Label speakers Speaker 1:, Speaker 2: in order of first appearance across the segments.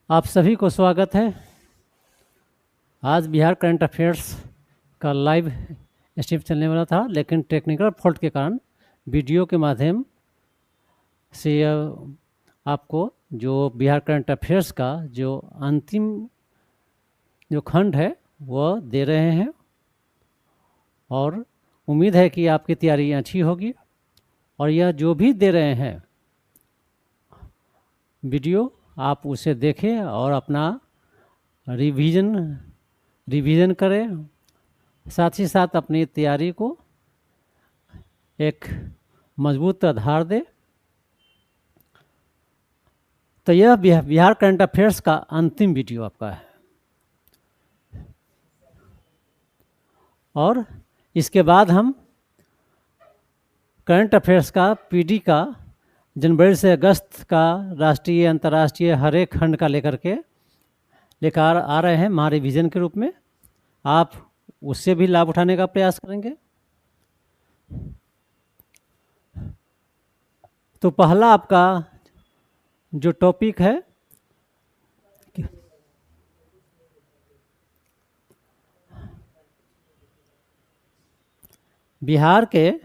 Speaker 1: आप सभी को स्वागत है। आज बिहार करंट अफेयर्स का लाइव स्ट्रीम चलने वाला था, लेकिन टेक्निकल फॉल्ट के कारण वीडियो के माध्यम से आपको जो बिहार करंट अफेयर्स का जो अंतिम जो खंड है वह दे रहे हैं, और उम्मीद है कि आपकी तैयारी अच्छी होगी। और यह जो भी दे रहे हैं वीडियो, आप उसे देखें और अपना रिवीजन करें, साथ ही साथ अपनी तैयारी को एक मजबूत आधार दे। तो यह बिहार करंट अफेयर्स का अंतिम वीडियो आपका है, और इसके बाद हम करंट अफेयर्स का पीडी का जनवरी से अगस्त का राष्ट्रीय अंतर्राष्ट्रीय हर एक खंड का लेकर आ रहे हैं महारिवीजन के रूप में। आप उससे भी लाभ उठाने का प्रयास करेंगे। तो पहला आपका जो टॉपिक है बिहार के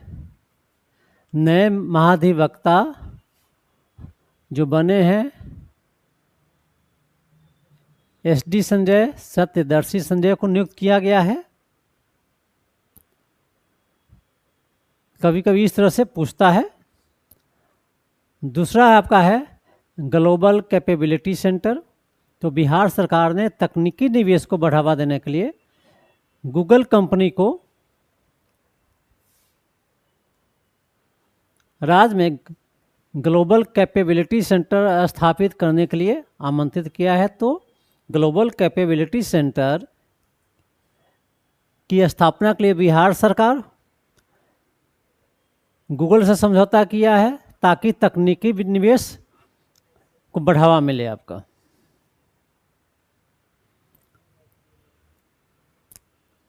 Speaker 1: नए महाधिवक्ता जो बने हैं SD संजय, सत्यदर्शी संजय को नियुक्त किया गया है। कभी कभी इस तरह से पूछता है। दूसरा आपका है ग्लोबल कैपेबिलिटी सेंटर। तो बिहार सरकार ने तकनीकी निवेश को बढ़ावा देने के लिए गूगल कंपनी को राज्य में ग्लोबल कैपेबिलिटी सेंटर स्थापित करने के लिए आमंत्रित किया है। तो ग्लोबल कैपेबिलिटी सेंटर की स्थापना के लिए बिहार सरकार गूगल से समझौता किया है, ताकि तकनीकी निवेश को बढ़ावा मिले आपका।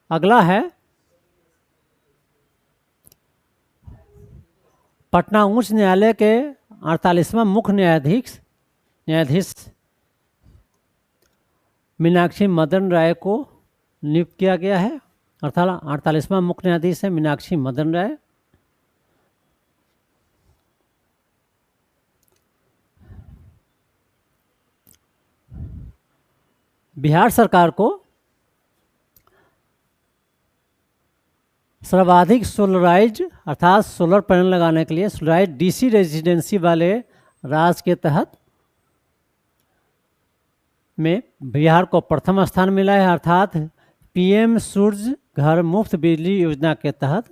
Speaker 1: अगला है पटना उच्च न्यायालय के 48वां मुख्य न्यायाधीश मीनाक्षी मदन राय को नियुक्त किया गया है। अर्थात 48वां मुख्य न्यायाधीश है मीनाक्षी मदन राय। बिहार सरकार को सर्वाधिक सोलराइज अर्थात सोलर पैनल लगाने के लिए सोलराइज DC रेजिडेंसी वाले राज्य के तहत में बिहार को प्रथम स्थान मिला है। अर्थात PM सूर्य घर मुफ्त बिजली योजना के तहत,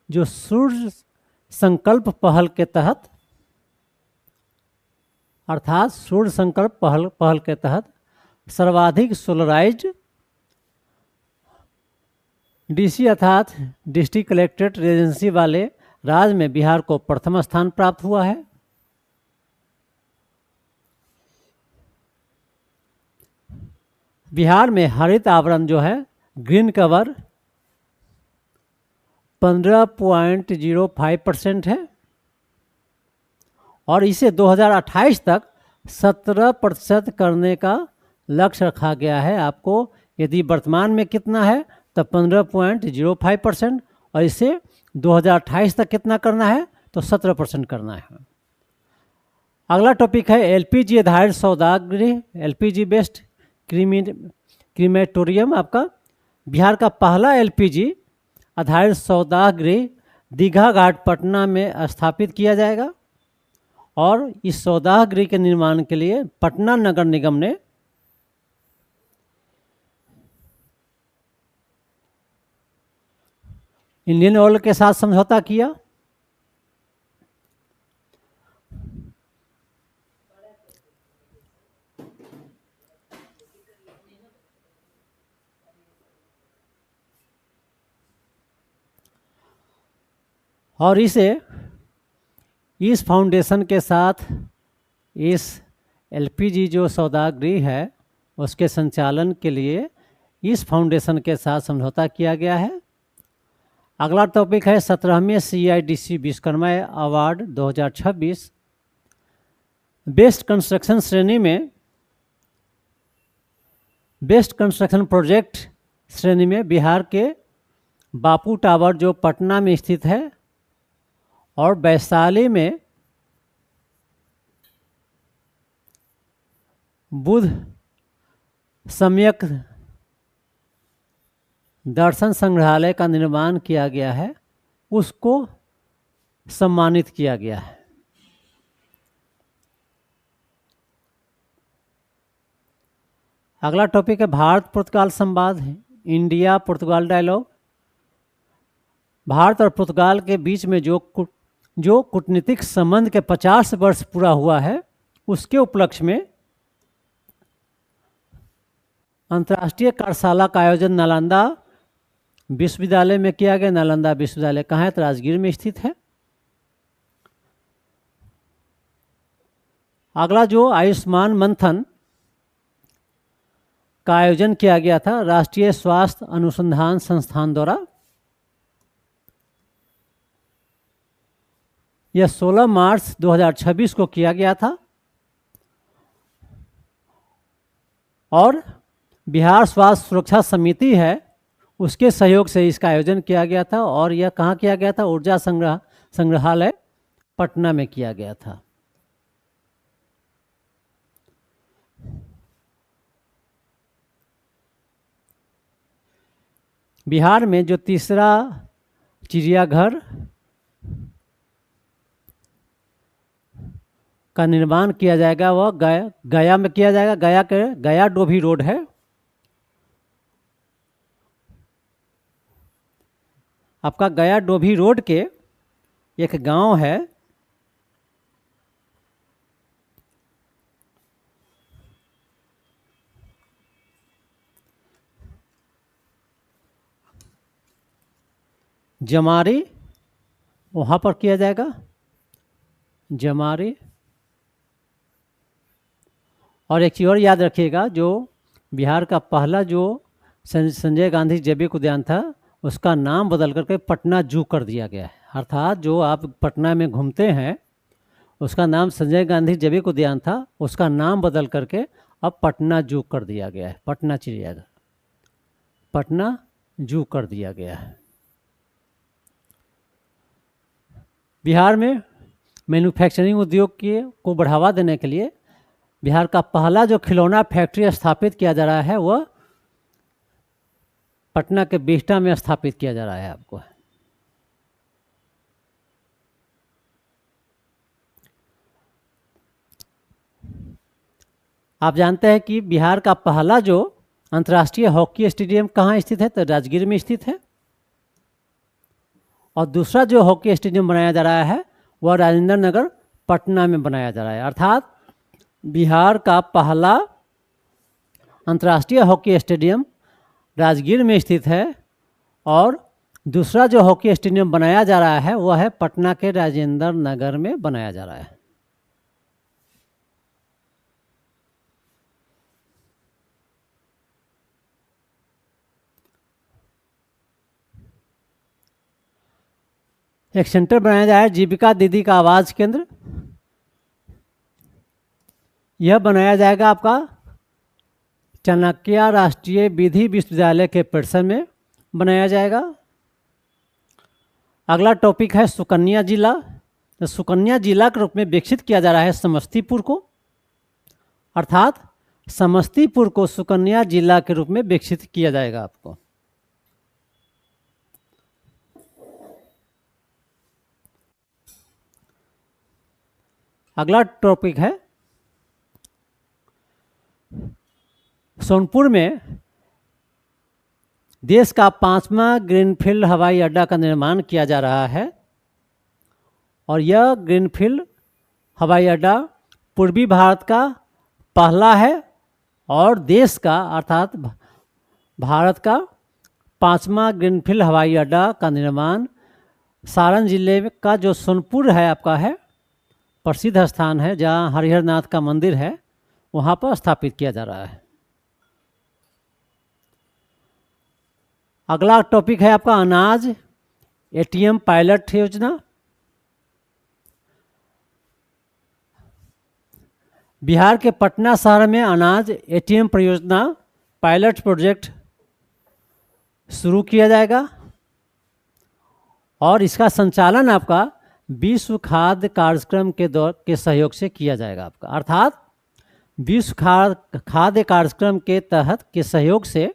Speaker 1: जो सूर्य संकल्प पहल के तहत, अर्थात सूर्य संकल्प पहल के तहत सर्वाधिक सोलराइज DC अर्थात डिस्ट्रिक्ट कलेक्ट्रेट रेजिडेंसी वाले राज्य में बिहार को प्रथम स्थान प्राप्त हुआ है। बिहार में हरित आवरण जो है ग्रीन कवर 15.05% है, और इसे 2028 तक 17% करने का लक्ष्य रखा गया है। आपको यदि वर्तमान में कितना है तो 15.05%, और इसे 2028 तक कितना करना है तो 17% करना है। अगला टॉपिक है LPG आधारित सौदागृह, LPG बेस्ड क्रीमेटोरियम। आपका बिहार का पहला LPG आधारित सौदागृह दीघा घाट पटना में स्थापित किया जाएगा, और इस सौदागृह के निर्माण के लिए पटना नगर निगम ने इंडियन ऑयल के साथ समझौता किया। और इस फाउंडेशन के साथ इस LPG जो सौदागृह है उसके संचालन के लिए इस फाउंडेशन के साथ समझौता किया गया है। अगला टॉपिक है 17वें CIDC Vishwakarma award 2026। Best construction श्रेणी में बेस्ट कंस्ट्रक्शन प्रोजेक्ट श्रेणी में बिहार के बापू टावर जो पटना में स्थित है और वैशाली में बुद्ध सम्यक दर्शन संग्रहालय का निर्माण किया गया है, उसको सम्मानित किया गया है। अगला टॉपिक है भारत पुर्तगाल संवाद, इंडिया पुर्तगाल डायलॉग। भारत और पुर्तगाल के बीच में जो कूटनीतिक संबंध के 50 वर्ष पूरा हुआ है, उसके उपलक्ष्य में अंतर्राष्ट्रीय कार्यशाला का आयोजन नालंदा विश्वविद्यालय में किया गया। नालंदा विश्वविद्यालय कहाँ है? तो राजगीर में स्थित है। अगला जो आयुष्मान मंथन का आयोजन किया गया था राष्ट्रीय स्वास्थ्य अनुसंधान संस्थान द्वारा। यह 16 मार्च 2026 को किया गया था और बिहार स्वास्थ्य सुरक्षा समिति है, उसके सहयोग से इसका आयोजन किया गया था। और यह कहाँ किया गया था? ऊर्जा संग्रहालय पटना में किया गया था। बिहार में जो तीसरा चिड़ियाघर का निर्माण किया जाएगा वह गया में किया जाएगा। गया डोभी रोड है। आपका गया डोभी रोड के एक गांव है जमारी, वहाँ पर किया जाएगा जमारी। और एक चीज़ और याद रखिएगा, जो बिहार का पहला जो संजय गांधी जैविक उद्यान था उसका नाम बदल करके पटना जू कर दिया गया है। अर्थात जो आप पटना में घूमते हैं उसका नाम संजय गांधी जैविक उद्यान था, उसका नाम बदल करके अब पटना जू कर दिया गया है। पटना चिड़ियाघर पटना जू कर दिया गया है। बिहार में मैन्युफैक्चरिंग उद्योग को बढ़ावा देने के लिए बिहार का पहला जो खिलौना फैक्ट्री स्थापित किया जा रहा है वह पटना के बिहटा में स्थापित किया जा रहा है। आपको आप जानते हैं कि बिहार का पहला जो अंतर्राष्ट्रीय हॉकी स्टेडियम कहाँ स्थित है? तो राजगीर में स्थित है। और दूसरा जो हॉकी स्टेडियम बनाया जा रहा है वह राजेंद्र नगर पटना में बनाया जा रहा है। अर्थात बिहार का पहला अंतर्राष्ट्रीय हॉकी स्टेडियम राजगीर में स्थित है और दूसरा जो हॉकी स्टेडियम बनाया जा रहा है वह है पटना के राजेंद्र नगर में बनाया जा रहा है। एक सेंटर बनाया जाए जीविका दीदी का आवाज़ केंद्र। यह बनाया जाएगा आपका चाणक्य राष्ट्रीय विधि विश्वविद्यालय के परिसर में बनाया जाएगा। अगला टॉपिक है सुकन्या जिला। तो सुकन्या जिला के रूप में विकसित किया जा रहा है समस्तीपुर को, अर्थात समस्तीपुर को सुकन्या जिला के रूप में विकसित किया जाएगा। आपको अगला टॉपिक है सोनपुर में देश का 5वां ग्रीनफील्ड हवाई अड्डा का निर्माण किया जा रहा है और यह ग्रीनफील्ड हवाई अड्डा पूर्वी भारत का पहला है और देश का अर्थात भारत का 5वां ग्रीनफील्ड हवाई अड्डा का निर्माण सारण जिले का जो सोनपुर है आपका है, प्रसिद्ध स्थान है जहाँ हरिहर नाथ का मंदिर है, वहाँ पर स्थापित किया जा रहा है। अगला टॉपिक है आपका अनाज एटीएम पायलट योजना। बिहार के पटना शहर में अनाज एटीएम परियोजना पायलट प्रोजेक्ट शुरू किया जाएगा और इसका संचालन आपका विश्व खाद्य कार्यक्रम के सहयोग से किया जाएगा आपका, अर्थात विश्व खाद्य कार्यक्रम के तहत के सहयोग से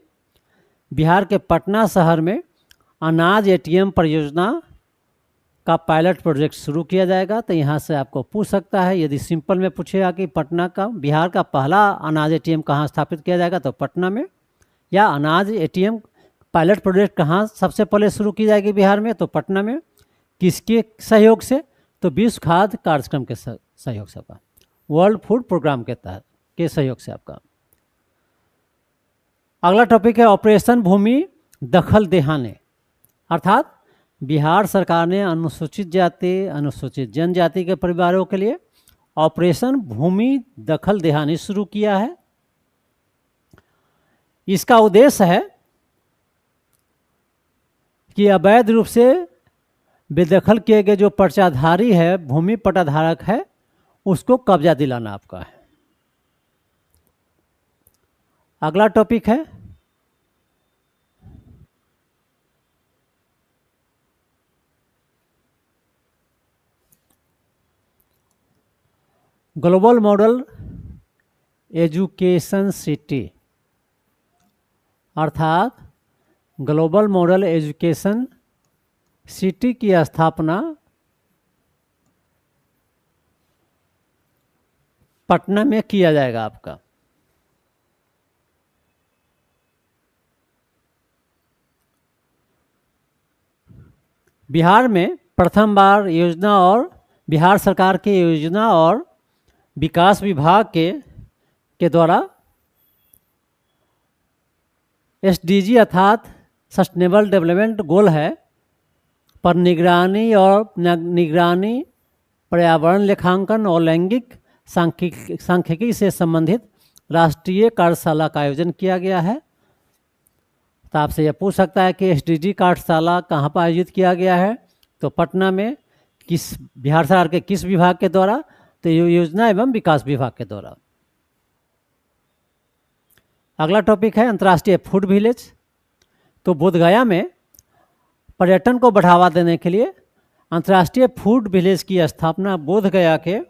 Speaker 1: बिहार के पटना शहर में अनाज एटीएम परियोजना का पायलट प्रोजेक्ट शुरू किया जाएगा। तो यहाँ से आपको पूछ सकता है, यदि सिंपल में पूछेगा कि पटना का बिहार का पहला अनाज एटीएम कहाँ स्थापित किया जाएगा, तो पटना में, या अनाज एटीएम पायलट प्रोजेक्ट कहाँ सबसे पहले शुरू की जाएगी बिहार में, तो पटना में। किसके सहयोग से, तो विश्व खाद्य कार्यक्रम के सहयोग से, आपका वर्ल्ड फूड प्रोग्राम के तहत के सहयोग से आपका। अगला टॉपिक है ऑपरेशन भूमि दखल देहाने, अर्थात बिहार सरकार ने अनुसूचित जाति अनुसूचित जनजाति के परिवारों के लिए ऑपरेशन भूमि दखल देहानी शुरू किया है। इसका उद्देश्य है कि अवैध रूप से बेदखल किए गए जो पर्चाधारी है, भूमि पट्टाधारक है, उसको कब्जा दिलाना आपका है। अगला टॉपिक है ग्लोबल मॉडल एजुकेशन सिटी, अर्थात ग्लोबल मॉडल एजुकेशन सिटी की स्थापना पटना में किया जाएगा आपका। बिहार में प्रथम बार योजना और बिहार सरकार की योजना और विकास विभाग के द्वारा एसडीजी अर्थात सस्टेनेबल डेवलपमेंट गोल है पर निगरानी पर्यावरण लेखांकन और लैंगिक सांख्यिकी से संबंधित राष्ट्रीय कार्यशाला का आयोजन किया गया है। तो आपसे यह पूछ सकता है कि एसडीजी कार्यशाला कहाँ पर आयोजित किया गया है, तो पटना में। किस बिहार सरकार के किस विभाग के द्वारा, तो योजना एवं विकास विभाग के द्वारा। अगला टॉपिक है अंतर्राष्ट्रीय फूड विलेज। तो बोधगया में पर्यटन को बढ़ावा देने के लिए अंतर्राष्ट्रीय फूड विलेज की स्थापना बोधगया के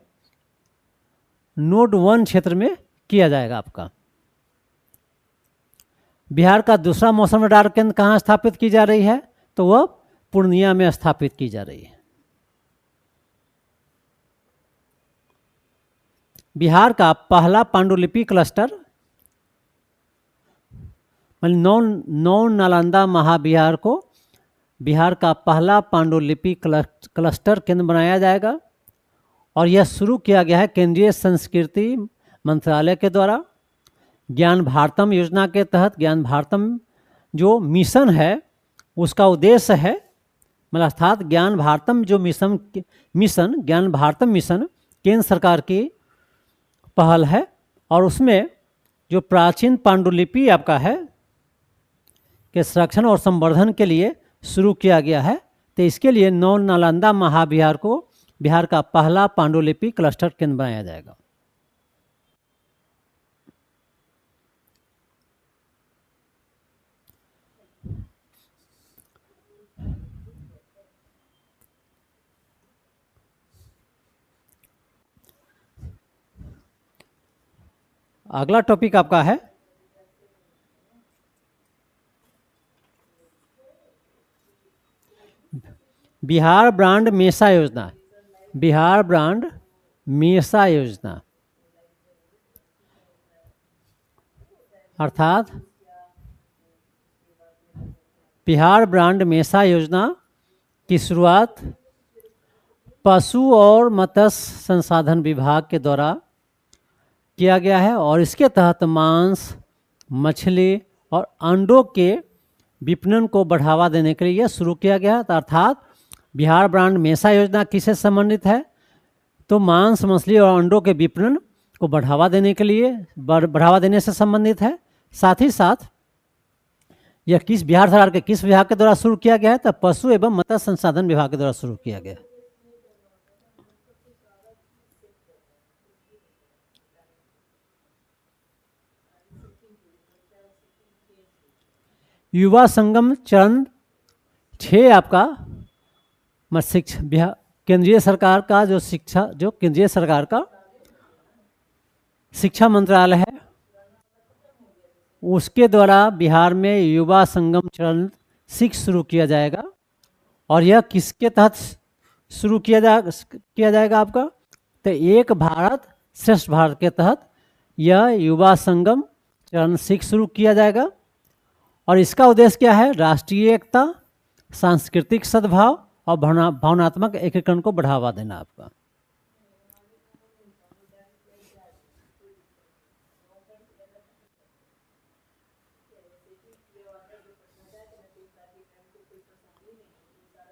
Speaker 1: नोड 1 क्षेत्र में किया जाएगा आपका। बिहार का दूसरा मौसम रडार केंद्र कहाँ स्थापित की जा रही है, तो वह पूर्णिया में स्थापित की जा रही है। बिहार का पहला पांडुलिपि क्लस्टर, नौ नालंदा महाविहार को बिहार का पहला पांडुलिपि क्लस्टर केंद्र बनाया जाएगा और यह शुरू किया गया है केंद्रीय संस्कृति मंत्रालय के द्वारा। ज्ञान भारतम योजना के तहत ज्ञान भारतम जो मिशन है उसका उद्देश्य है, मतलब अर्थात ज्ञान भारतम जो मिशन ज्ञान भारतम मिशन केंद्र सरकार की पहल है और उसमें जो प्राचीन पांडुलिपि आपका है के संरक्षण और संवर्धन के लिए शुरू किया गया है। तो इसके लिए नौ नालंदा महाविहार को बिहार का पहला पांडुलिपि क्लस्टर केंद्र बनाया जाएगा। अगला टॉपिक आपका है बिहार ब्रांड मेसा योजना। बिहार ब्रांड मेसा योजना अर्थात बिहार ब्रांड मेसा योजना की शुरुआत पशु और मत्स्य संसाधन विभाग के द्वारा किया गया है और इसके तहत मांस, मछली और अंडों के विपणन को बढ़ावा देने के लिए यह शुरू किया गया है। अर्थात बिहार ब्रांड मेसा योजना किससे संबंधित है, तो मांस, मछली और अंडों के विपणन को बढ़ावा देने के लिए बढ़ावा देने से संबंधित है। साथ ही साथ यह किस बिहार सरकार के किस विभाग के द्वारा शुरू किया गया है, तो पशु एवं मत्स्य संसाधन विभाग के द्वारा शुरू किया गया है। युवा संगम चरण 6 आपका शिक्षा केंद्रीय सरकार का जो केंद्रीय सरकार का शिक्षा मंत्रालय है, उसके द्वारा बिहार में युवा संगम चरण 6 शुरू किया जाएगा। और यह किसके तहत शुरू किया जाएगा आपका? तो एक भारत श्रेष्ठ भारत के तहत यह युवा संगम चरण 6 शुरू किया जाएगा। और इसका उद्देश्य क्या है? राष्ट्रीय एकता, सांस्कृतिक सद्भाव और भावनात्मक एकीकरण को बढ़ावा देना आपका।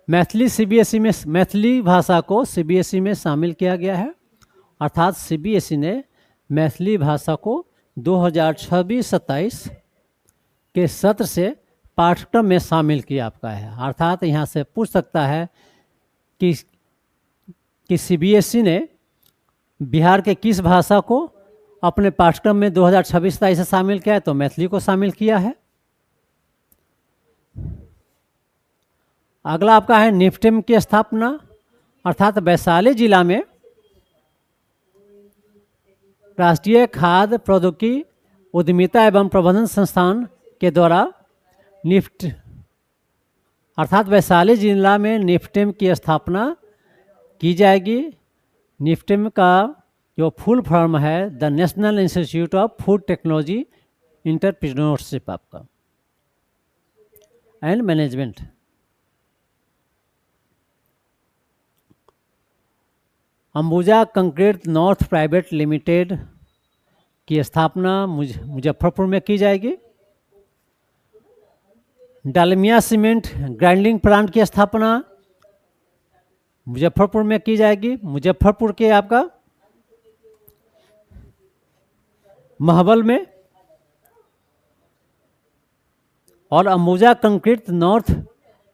Speaker 1: मैथिली भाषा को सीबीएसई में शामिल किया गया है। अर्थात सीबीएसई ने मैथिली भाषा को 2026-27 के सत्र से पाठ्यक्रम में शामिल किया आपका है। अर्थात यहाँ से पूछ सकता है कि सीबीएसई ने बिहार के किस भाषा को अपने पाठ्यक्रम में 2026-27 से शामिल किया है, तो मैथिली को शामिल किया है। अगला आपका है निफ्टेम की स्थापना। अर्थात वैशाली जिला में राष्ट्रीय खाद्य प्रौद्योगिकी उद्यमिता एवं प्रबंधन संस्थान के द्वारा अर्थात वैशाली जिला में निफ्टेम की स्थापना की जाएगी। निफ्टेम का जो फुल फॉर्म है the National Institute of Food Technology Entrepreneurship आपका and Management. Ambuja Concrete North Private Limited की स्थापना मुजफ्फरपुर में की जाएगी। डालमिया सीमेंट ग्राइंडिंग प्लांट की स्थापना मुजफ्फरपुर में की जाएगी। मुजफ्फरपुर के आपका महबल में। और Ambuja Concrete North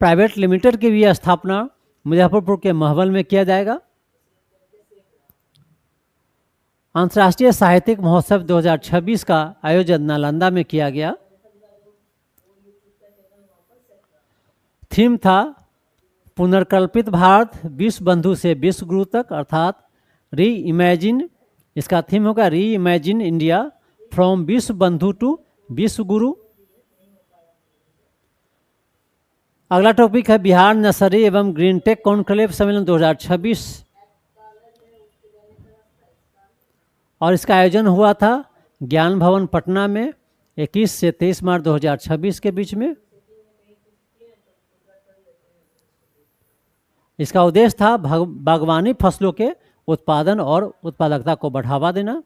Speaker 1: Private Limited की भी स्थापना मुजफ्फरपुर के महबल में किया जाएगा। अंतर्राष्ट्रीय साहित्यिक महोत्सव 2026 का आयोजन नालंदा में किया गया। थीम था पुनर्कल्पित भारत, विश्व बंधु से विश्व गुरु तक, अर्थात री इमेजिन। इसका थीम होगा री इमेजिन इंडिया फ्रॉम विश्व बंधु टू विश्व गुरु। अगला टॉपिक है बिहार नर्सरी एवं ग्रीन टेक कॉन्क्लेव सम्मेलन 2026। और इसका आयोजन हुआ था ज्ञान भवन पटना में 21 से 23 मार्च 2026 के बीच में। इसका उद्देश्य था बागवानी फसलों के उत्पादन और उत्पादकता को बढ़ावा देना।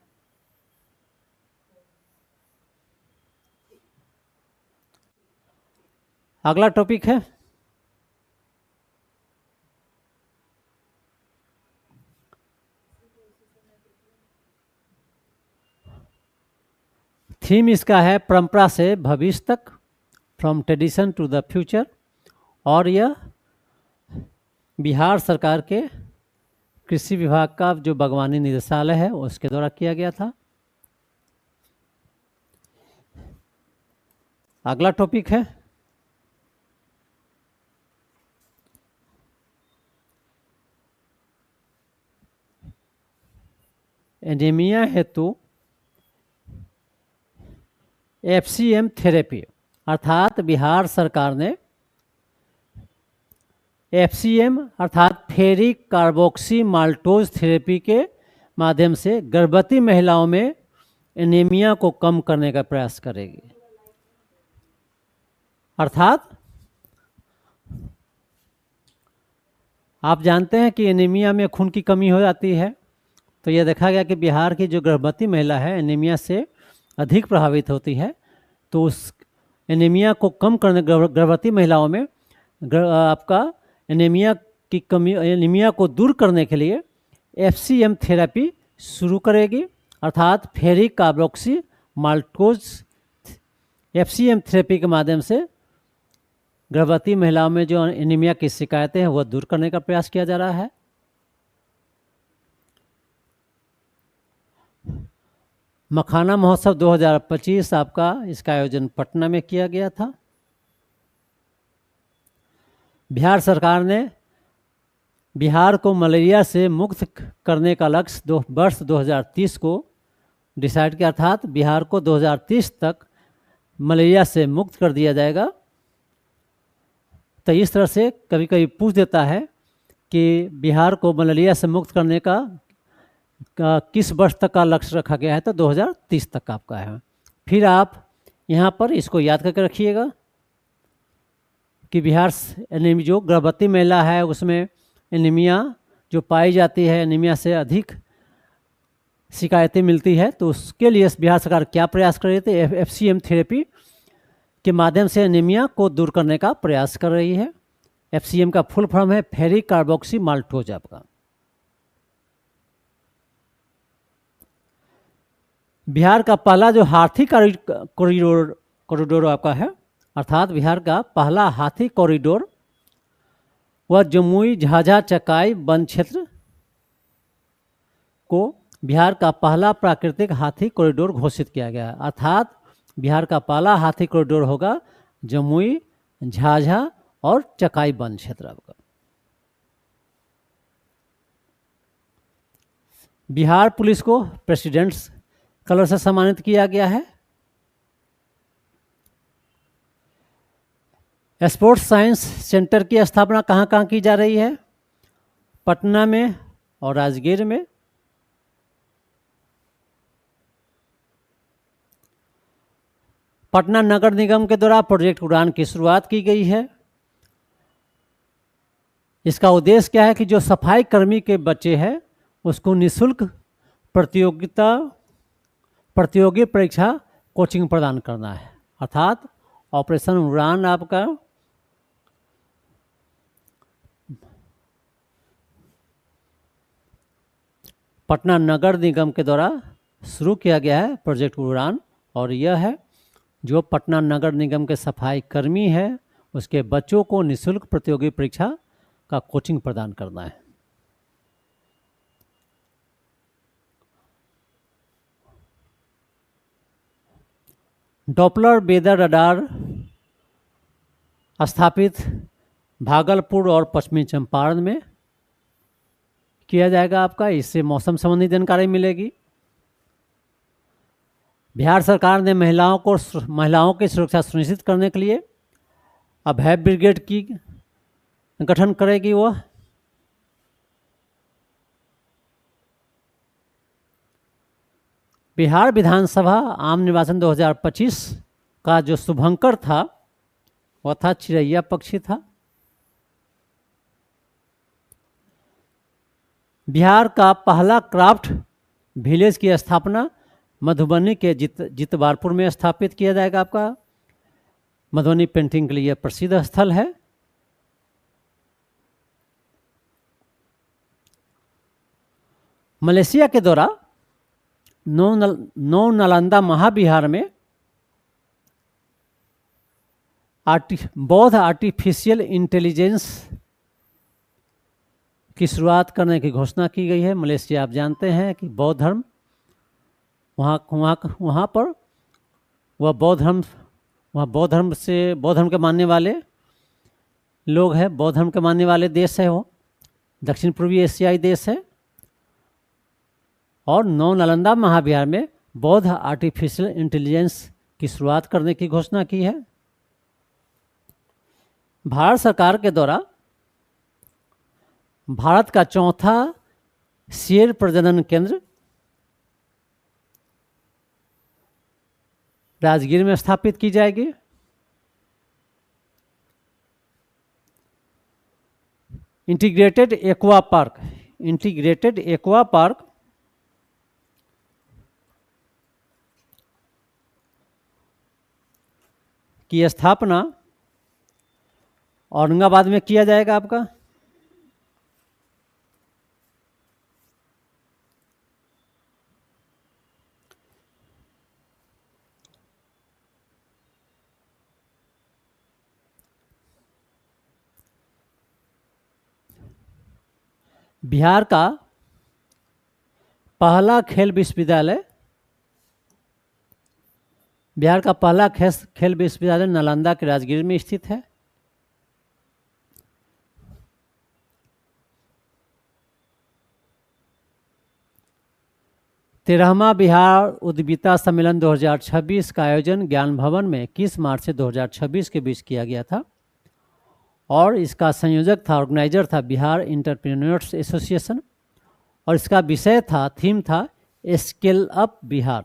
Speaker 1: अगला टॉपिक है थीम इसका है परंपरा से भविष्य तक, from tradition to the future. और यह बिहार सरकार के कृषि विभाग का जो बागवानी निदेशालय है उसके द्वारा किया गया था। अगला टॉपिक है एनीमिया हेतु एफसीएम थेरेपी। अर्थात बिहार सरकार ने एफसीएम अर्थात फेरिक कार्बोक्सी माल्टोज थेरेपी के माध्यम से गर्भवती महिलाओं में एनीमिया को कम करने का प्रयास करेगी। अर्थात आप जानते हैं कि एनीमिया में खून की कमी हो जाती है, तो यह देखा गया कि बिहार की जो गर्भवती महिला है एनीमिया से अधिक प्रभावित होती है। तो उस एनीमिया को कम करने गर्भवती महिलाओं में आपका एनीमिया की कमी, एनीमिया को दूर करने के लिए एफसीएम थेरेपी शुरू करेगी। अर्थात ferric carboxy maltose FCM therapy के माध्यम से गर्भवती महिलाओं में जो एनीमिया की शिकायतें हैं वह दूर करने का प्रयास किया जा रहा है। मखाना महोत्सव 2025 आपका इसका आयोजन पटना में किया गया था। बिहार सरकार ने बिहार को मलेरिया से मुक्त करने का लक्ष्य वर्ष 2030 को डिसाइड किया, अर्थात बिहार को 2030 तक मलेरिया से मुक्त कर दिया जाएगा। तो इस तरह से कभी कभी पूछ देता है कि बिहार को मलेरिया से मुक्त करने का किस वर्ष तक का लक्ष्य रखा गया है, तो 2030 तक का आपका है। फिर आप यहाँ पर इसको याद करके रखिएगा कि बिहार जो गर्भवती महिला है उसमें एनीमिया जो पाई जाती है, एनीमिया से अधिक शिकायतें मिलती है, तो उसके लिए बिहार सरकार क्या प्रयास कर रही थी, FCM थेरेपी के माध्यम से एनीमिया को दूर करने का प्रयास कर रही है। FCM का फुल फॉर्म है फेरिक कार्बोक्सी माल्टोज आपका। बिहार का पहला जो हाथी कॉरिडोर आपका है, अर्थात बिहार का पहला हाथी कॉरिडोर वह जमुई झाझा चकाई वन क्षेत्र को बिहार का पहला प्राकृतिक हाथी कॉरिडोर घोषित किया गया है। अर्थात बिहार का पहला हाथी कॉरिडोर होगा जमुई झाझा और चकाई वन क्षेत्र आपका। बिहार पुलिस को प्रेसिडेंट्स कलर से सम्मानित किया गया है। स्पोर्ट्स साइंस सेंटर की स्थापना कहाँ कहाँ की जा रही है, पटना में और राजगीर में। पटना नगर निगम के द्वारा प्रोजेक्ट उड़ान की शुरुआत की गई है। इसका उद्देश्य क्या है कि जो सफाई कर्मी के बच्चे हैं उसको निःशुल्क प्रतियोगी परीक्षा कोचिंग प्रदान करना है, अर्थात ऑपरेशन उड़ान आपका पटना नगर निगम के द्वारा शुरू किया गया है प्रोजेक्ट उड़ान। और यह है जो पटना नगर निगम के सफाई कर्मी है उसके बच्चों को निःशुल्क प्रतियोगी परीक्षा का कोचिंग प्रदान करना है। डॉपलर वेदर रडार स्थापित भागलपुर और पश्चिमी चंपारण में किया जाएगा आपका, इससे मौसम संबंधी जानकारी मिलेगी। बिहार सरकार ने महिलाओं की सुरक्षा सुनिश्चित करने के लिए अभय ब्रिगेड की गठन करेगी। वह बिहार विधानसभा आम निर्वाचन 2025 का जो शुभंकर था वह था चिरैया पक्षी था। बिहार का पहला क्राफ्ट विलेज की स्थापना मधुबनी के जितवारपुर में स्थापित किया जाएगा आपका। मधुबनी पेंटिंग के लिए प्रसिद्ध स्थल है। मलेशिया के द्वारा नौ नालंदा महाविहार में बौद्ध आर्टिफिशियल इंटेलिजेंस की शुरुआत करने की घोषणा की गई है। मलेशिया आप जानते हैं कि बौद्ध धर्म वहाँ पर वह बौद्ध धर्म के मानने वाले लोग हैं, बौद्ध धर्म के मानने वाले देश है, वो दक्षिण पूर्वी एशियाई देश है। और नौ नालंदा महाविहार में बौद्ध आर्टिफिशियल इंटेलिजेंस की शुरुआत करने की घोषणा की है। भारत सरकार के द्वारा भारत का चौथा शेर प्रजनन केंद्र राजगीर में स्थापित की जाएगी। इंटीग्रेटेड एक्वा पार्क की स्थापना औरंगाबाद में किया जाएगा आपका। बिहार का पहला खेल विश्वविद्यालय नालंदा के राजगीर में स्थित है। 13वां बिहार उद्यमिता सम्मेलन 2026 का आयोजन ज्ञान भवन में 21 मार्च से 2026 के बीच किया गया था और इसका संयोजक था, ऑर्गेनाइजर था बिहार इंटरप्रेन्योर्स एसोसिएशन और इसका विषय था, थीम था स्केल अप बिहार।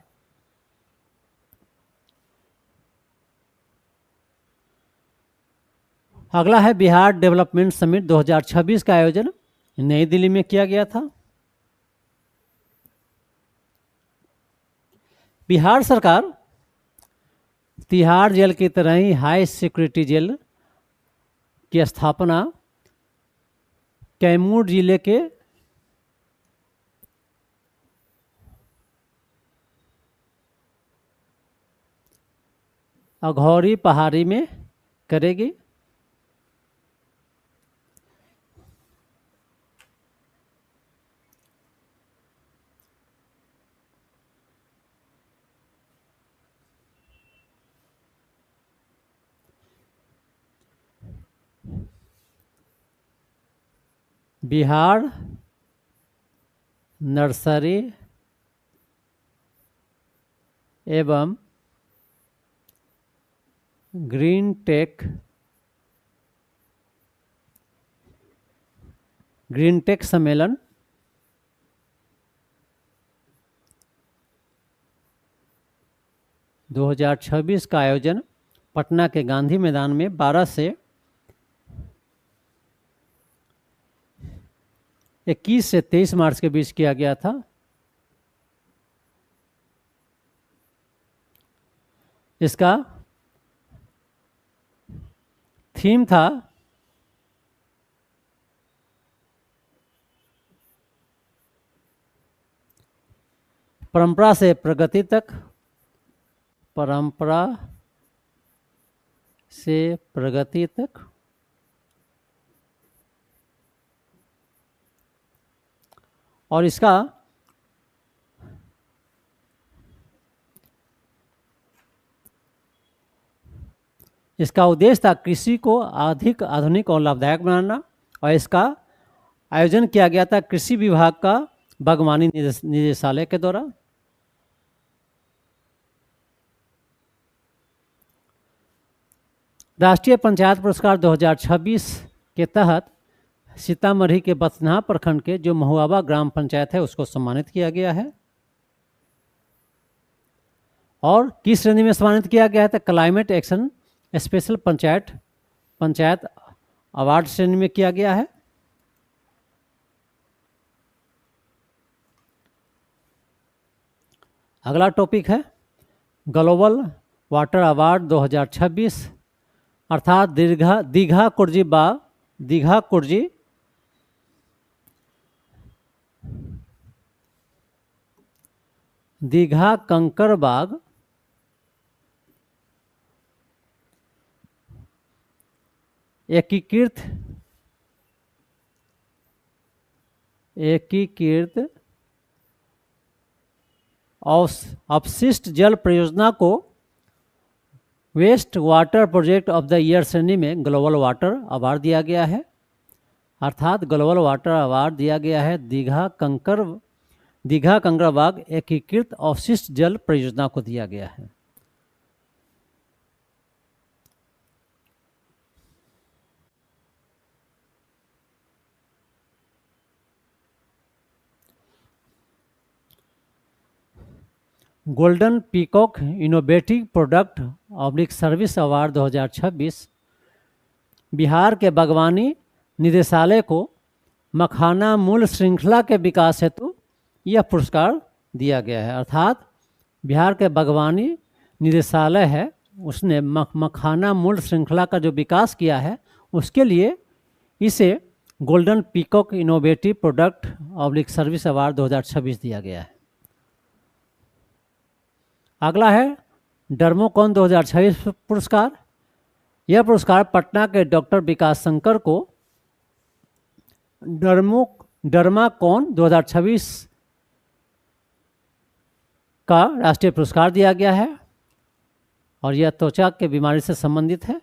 Speaker 1: अगला है बिहार डेवलपमेंट समिट 2026 का आयोजन नई दिल्ली में किया गया था। बिहार सरकार तिहाड़ जेल की तरह ही हाई सिक्योरिटी जेल की स्थापना कैमूर जिले के अघौरी पहाड़ी में करेगी। बिहार नर्सरी एवं ग्रीन टेक सम्मेलन 2026 का आयोजन पटना के गांधी मैदान में 12 से 21 से 23 मार्च के बीच किया गया था। इसका थीम था परंपरा से प्रगति तक, परंपरा से प्रगति तक। और इसका उद्देश्य था कृषि को अधिक आधुनिक और लाभदायक बनाना और इसका आयोजन किया गया था कृषि विभाग का बागवानी निदेशालय के द्वारा। राष्ट्रीय पंचायत पुरस्कार 2026 के तहत सीतामढ़ी के बथनाहा प्रखंड के जो महुआवा ग्राम पंचायत है उसको सम्मानित किया गया है। और किस श्रेणी में सम्मानित किया गया है? तो climate action special panchayat award श्रेणी में किया गया है। अगला टॉपिक है ग्लोबल वाटर अवार्ड 2026 अर्थात दीघा कुर्जी दीघा कंकरबाग एकीकृत अपशिष्ट जल परियोजना को waste water project of the year श्रेणी में ग्लोबल वाटर अवार्ड दिया गया है। अर्थात ग्लोबल वाटर अवार्ड दिया गया है दीघा कंकरबाग एकीकृत अपशिष्ट जल परियोजना को दिया गया है। Golden peacock innovative product oblique service award 2026 Bihar के बागवानी निदेशालय को मखाना मूल श्रृंखला के विकास हेतु यह पुरस्कार दिया गया है। अर्थात बिहार के बागवानी निदेशालय है उसने मखाना मूल श्रृंखला का जो विकास किया है उसके लिए इसे golden peacock innovative product oblique service award 2026 दिया गया है। अगला है डर्मोकॉन 2026 पुरस्कार। यह पुरस्कार पटना के डॉक्टर विकास शंकर को डर्माकॉन 2026 का राष्ट्रीय पुरस्कार दिया गया है और यह त्वचा के बीमारी से संबंधित है।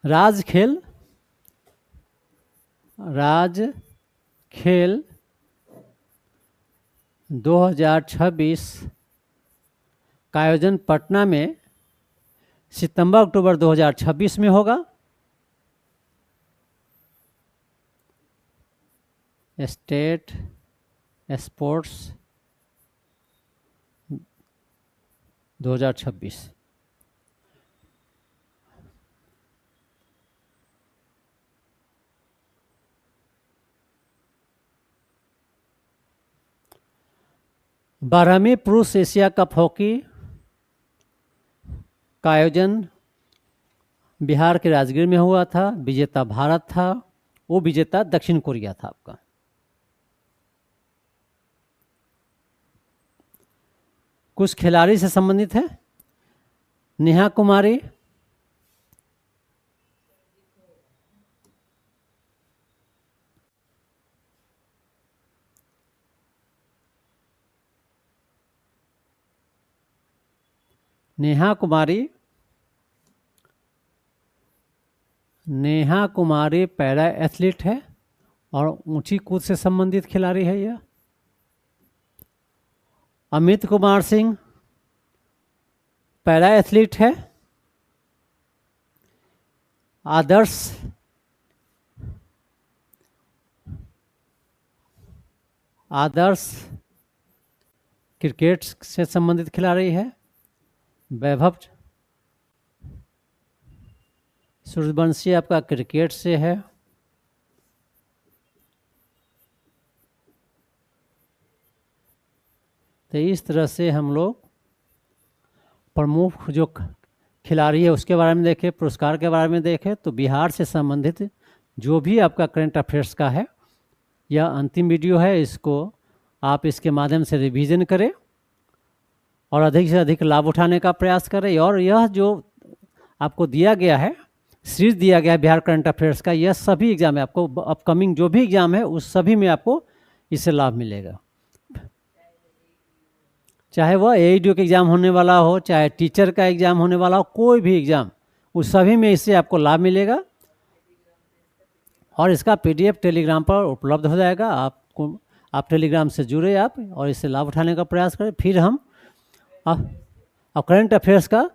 Speaker 1: राज खेल 2026 का आयोजन पटना में सितंबर-अक्टूबर 2026 में होगा। State sports 2026। बारहवीं पुरुष एशिया कप हॉकी का आयोजन बिहार के राजगीर में हुआ था। विजेता भारत था, वो विजेता दक्षिण कोरिया था आपका। कुछ खिलाड़ी से संबंधित है। नेहा कुमारी, नेहा कुमारी पैरा एथलीट है और ऊंची कूद से संबंधित खिलाड़ी है यह। अमित कुमार सिंह पैरा एथलीट है। आदर्श क्रिकेट से संबंधित खिलाड़ी है। वैभव सूर्यवंशी आपका क्रिकेट से है। तो इस तरह से हम लोग प्रमुख जो खिलाड़ी है उसके बारे में देखें, पुरस्कार के बारे में देखें। तो बिहार से संबंधित जो भी आपका करंट अफेयर्स का है, यह अंतिम वीडियो है। इसको आप इसके माध्यम से रिवीजन करें और अधिक से अधिक लाभ उठाने का प्रयास करें। और यह जो आपको दिया गया है, सीरीज दिया गया है बिहार करंट अफेयर्स का, यह सभी एग्जाम है आपको, अपकमिंग जो भी एग्जाम है उस सभी में आपको इससे लाभ मिलेगा। चाहे वह एईडीओ का एग्ज़ाम होने वाला हो, चाहे टीचर का एग्ज़ाम होने वाला हो, कोई भी एग्ज़ाम, उस सभी में इससे आपको लाभ मिलेगा। और इसका पीडीएफ टेलीग्राम पर उपलब्ध हो जाएगा। आप टेलीग्राम से जुड़े आप और इससे लाभ उठाने का प्रयास करें। फिर हम करंट अफेयर्स का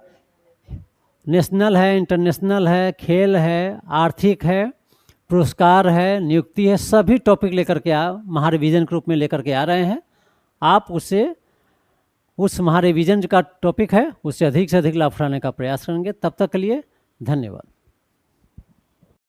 Speaker 1: नेशनल है, इंटरनेशनल है, खेल है, आर्थिक है, पुरस्कार है, नियुक्ति है, सभी टॉपिक लेकर के महारिवीजन के रूप में लेकर के आ रहे हैं। आप उस महारिवीजन का टॉपिक है उससे अधिक लाभ उठाने का प्रयास करेंगे। तब तक के लिए धन्यवाद।